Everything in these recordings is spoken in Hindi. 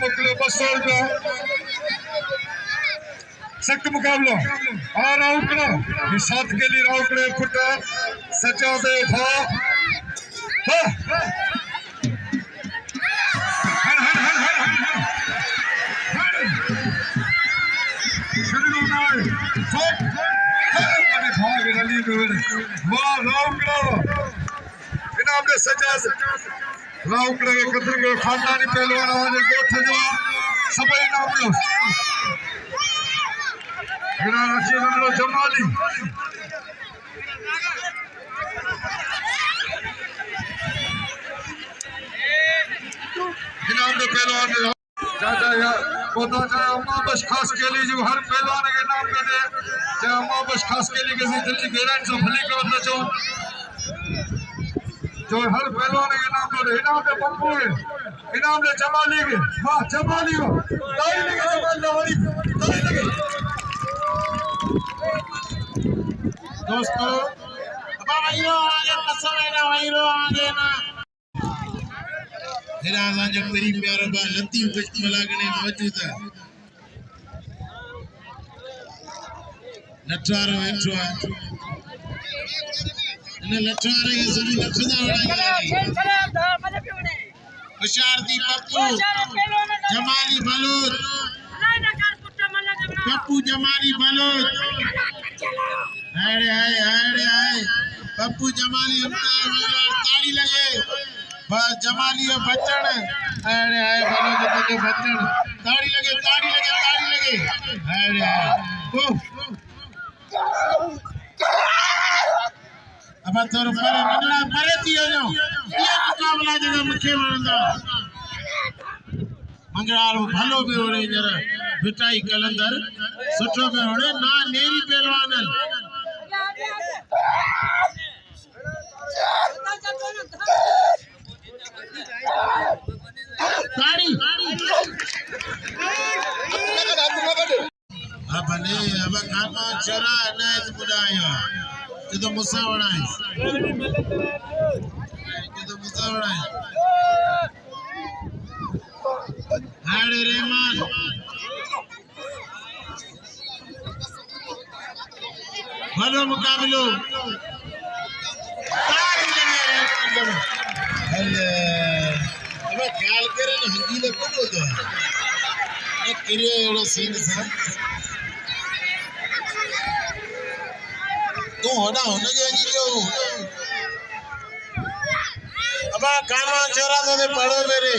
मोकलो 200 रुपया सख्त मुकाबलो और राउकड़ा ये 7 के लिए राउकड़े फुट सचा दे था हाँ हर हर हर हर हर शुरू ना सब मैंने भाग रली में वाह राउकड़ा इनाम दे सचा राउकड़ा के कदर के खानदानी पहलवान आवाज गोठ जो सभी इनाम लो लो जमाली इनाम दे पहलवान चाचा यार पता चाहे अम्मा बस खास के लिए जो हर पहलवान के नाम पे दे चाहे अम्मा बस खास के लिए किसी दिल की गहराई से भली कर बता चाहो जो हर पहलवान के नाम पे इनाम दे पप्पू है इनाम दे जमाली के वाह जमाली हो ताली लगे जमाल लाहौरी ताली लगे दोस्तों अब भाइयों आगे कसम है ना भाइयों आगे ना फिर आजा जब मेरी प्यारा बा लतीफ बचमलागने मौजूद है लठारो एठो ने लठारो ये सभी लठदा उड़ाई हुशारदी पप्पू जमाली बलोच पप्पू जमाली बलोच हाय पप्पू जमाली ताड़ी लगे बस जमाली और बच्चन अरे हाय बलोच के बच्चन ताड़ी लगे अरे हाय अब तोर पर मंगला परे थी हो ये मुकाबला जगह मुखे वणंदा मंगलार भलो भी होणे जरा बिटाई कलंदर सुठो भी होणे ना नेरी पहलवान ताड़ी अब ने अब खाना चरा नाज बुलाया ये तो मुसावड़ा है हाड़े रहमान भलो मुकाबलो अब ख्याल करे ना हिंदी में कौन होता है एक किरे एड़ो सीन सा तू होना के जी जो अब कामा चोरा तो दे पढ़ो मेरे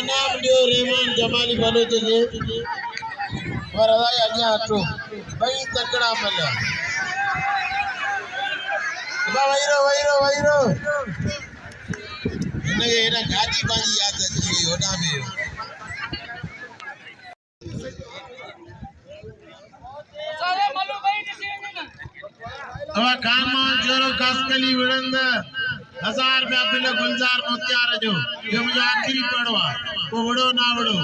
नाम दियो रहमान जमाली बलोच के और अदा अॻियां हटो भई तकड़ा मल्या वहीरो इनके एना गादी बाजी याद अची वई होना में अब कामा जोरो कासकली विड़ंद 1000 रुपया बिल गुलजार मोतियार जो ये मुझे आखिरी पड़वा वो वड़ो ना वड़ो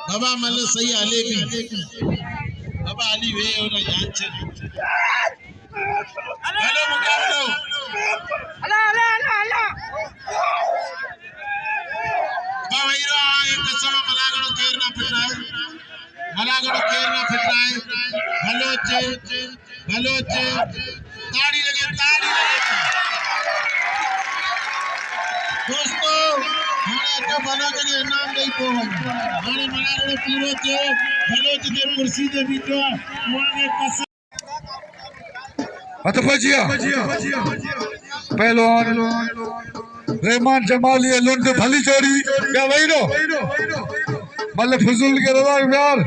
बाबा मतलब सही हले भी बाबा अली वे और जान चल हेलो मुकाबलो हला बाबा एक कसम मलागड़ो केरना फिटराए बलोच ताड़ी लगे दोस्तों हाने तो बलोच के इनाम नहीं पो हाने मलागड़ो पूरो थे बलोच के कुर्सी ते बीठो वाने कसम अत बजिया पहलवान रहमान जमाली लुंड भली चोरी क्या वहीरो मल फजूल के रवा प्यार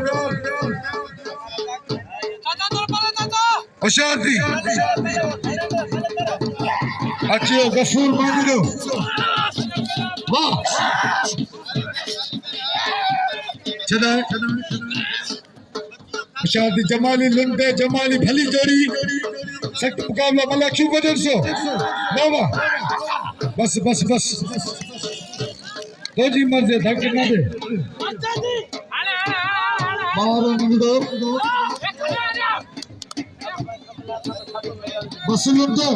शांति अच्छे गफूर मांगो वाह चला शांति जमाली लुंडे जमाली भली जोड़ी सख्त मुकाबला मल्ला क्यों बदल सो बाबा बस बस बस तो जी मर्जी धक्के ना दे बाहर निकलो बस लुंडो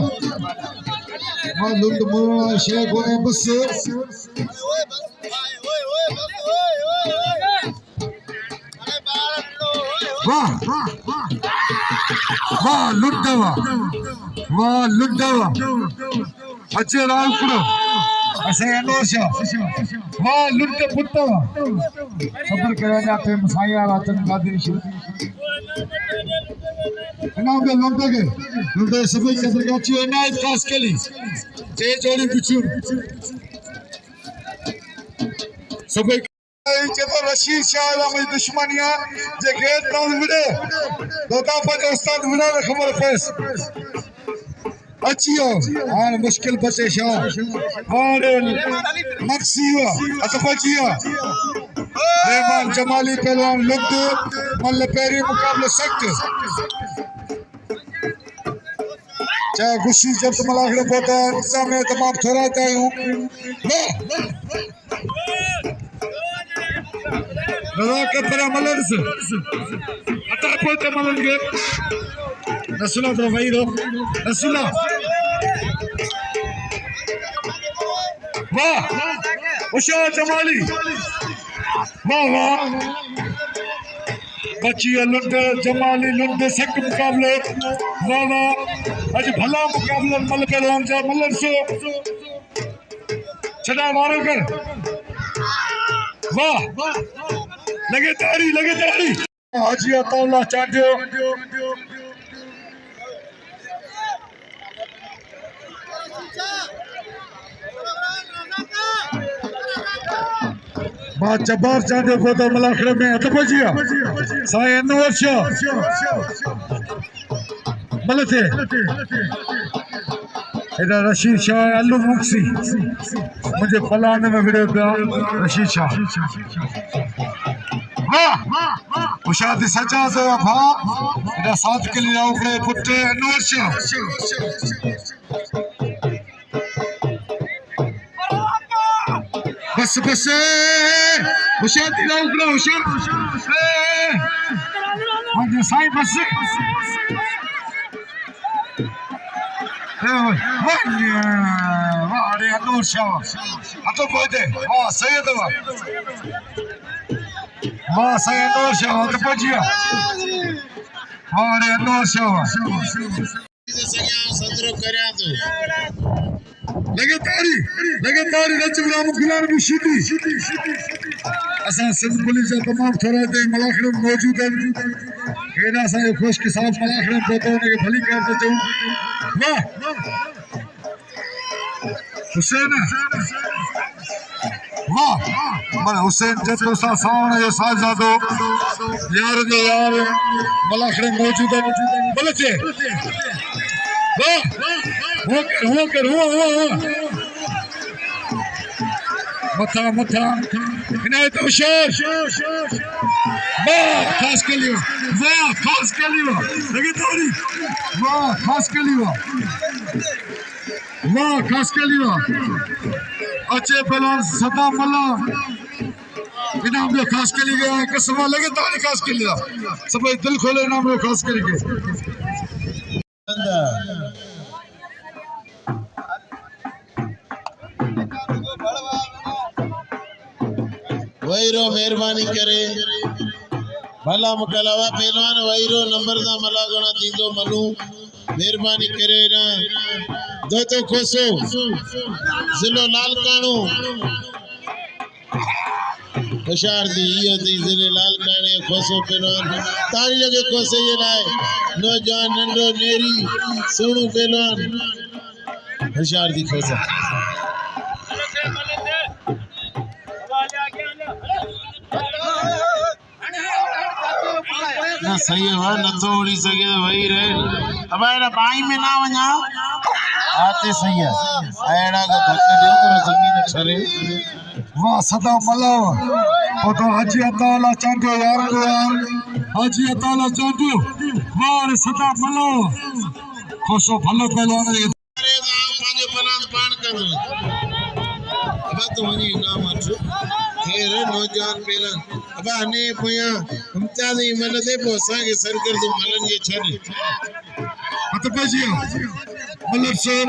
मां लुंड मोरा शेख होने बस वाह वाह लुंडवा अच्छे राव करो ऐसे अनोशा वाह लुंड पुट्टवा सबर करा जाते मसाया रातन गादरी शु इनाम के लुंडे सभी कदर गाची इनायत खास केली जे जोड़ी पिछु सभी चेतो रशीद शाह में दुश्मनिया जे गेट नाउ विडे दोता पर उस्ताद विडे खबर पेश अच्छियो हां मुश्किल बचे शाह और मक्सिया अतफजिया रहमान जमाली पहलवान लुंड मल्ल पेरी मुकाबले सख्त चाहे गुस्सी जब मलाखड़े होता है इंतजाम में तमाम थोड़ाता हूँ नज़ाकत बड़ा मलन से अता पोते मलन के नसुला तो वही रो नसुला वाह उषा जमाली वाह वाह बची लुंड जमाली लुंड सख्त मुकाबले वाह वाह आज भला मुकाबला मल पहलवान जा मलन सो छड़ा मारो कर वाह लगे तारी हाजी अताउल्लाह चांडियो बात जब्बार चांडियो को तो मलाखड़े में अतफजिया साईं अनवर शाह मलते इधर रशीद शाह अल्लू मुक्सी मुझे फलाने में वीडियो पे रशीद शाह वाह उशाद सचा से भा इधर साथ के लिए उखड़े पुट्टे अनवर शाह बस बस उशाद इधर उखड़े उशाद मुझे साईं बस वाह अरे अनवर शाह अतो बोलते वाह सैयद वाह सैयद अनवर शाह अतो पहुंचिया वाह अरे अनवर शाह लगे तारी रचगुलाम गुलाम भी शीटी असा सिंध पुलिस जा तमाम थोड़ा दे मलाखड़े मौजूद है हेना सा खुश के साथ मलाखड़े बोतो ने भली कर दे वाह हुसैन वाह मन हुसैन जतो सा सावण जो साजादो यार जो यार मलाखड़े मौजूद है बोलते वाह वो कर मथा इनायत उशार वाह खास के लिए लगे तारी वाह खास के लिए अच्छे पहलवान सदा मल्ला इनाम में खास के लिए गया कसम लगे तारी खास के लिए सब दिल खोले इनाम में खास के लिए वहीरो मेहरबानी करे भला मुकलावा पहलवान वहीरो नंबर दा मला गणा दींदो मनु मेहरबानी करे ना दोतो खोसो जिलो लालकाणो होशियार दी यो दी जिले लालकाणे खोसो पहलवान तारी लगे खोसे ये लाए नौजवान नंदो नेरी सोनू पहलवान होशियार दी खोसा ना सही है न तो उड़ी सके वही रहे अब एड़ा बाई में ना वना आते सही है एड़ा को धक्का दे तो जमीन छरे वाह सदा मल्ला वो तो हाजी अताउल्लाह चांडियो यार को यार हाजी अताउल्लाह चांडियो वाह सदा मल्ला खुशो भलो पहलवान अरे पांचो पलान पान कर अब तो वही नाम अच खैर नौजवान पहलवान अब अने पोया हमता दी मन दे पोसा के सरकर तो मलन के छन अतपजिया मल्लर सर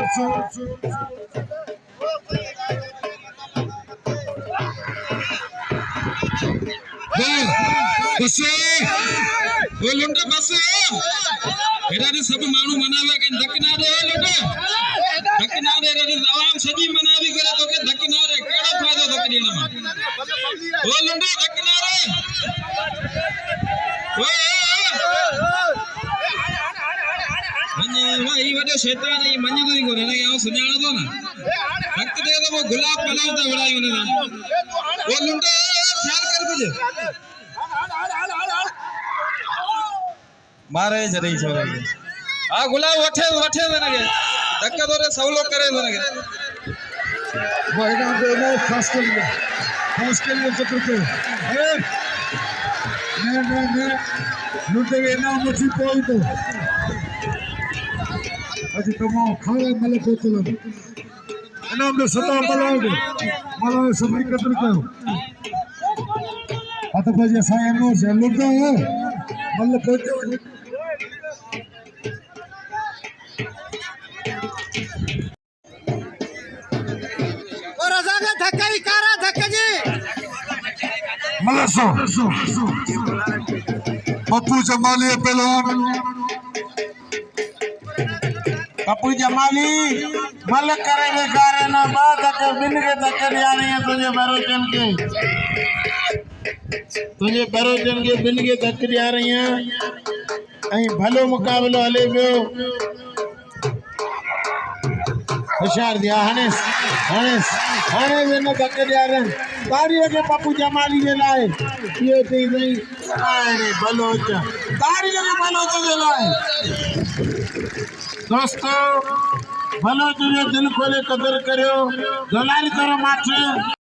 बस ओ लुंडे बस एडा ने सब मानू मनावे के धक ना दे लुंडे धक ना दे रे आवाम सदी मनावी करे तो के धक ना रे केड़ा फायदो धक देना में ओ लुंडे धक ना रे ओ मने भाई वडे शैतान ई मने तो को रे आ सुनाणो तो ना धक दे तो वो गुलाब पलावता वड़ायो ने ओ लुंडे ख्याल कर कुछ मारे जरी छोरे आ गुलाब वठे वठे ನನಗೆ धक्का सवलो करे ನನಗೆ वो इनाम दे नो खास के लिए चक्र के ने लुटे के इनाम मुझी कोई तो अजी तमो खावे मले को चलो इनाम दे सदा मलाओगे मलाओ सभी कदर करो अतपजिया साया नो से लुटे मल्ले को मलसो पप्पू जमाली पहलवान पप्पू जमाली मल करेंगे कारे ना बात के बिन के धक्के आ रही है तुझे बरोजन के बिन के धक्के आ रही हैं कहीं भलो मुकाबलो हले पियो होशियार दिया हनेस ने धक्के आ रहे हैं तारी के पप्पू जमाली के लाए ये थी नहीं अरे बलोच तारी के बलोच के लाए दोस्तों बलोच जो दिल खोले कदर करो दोलारी करो माथे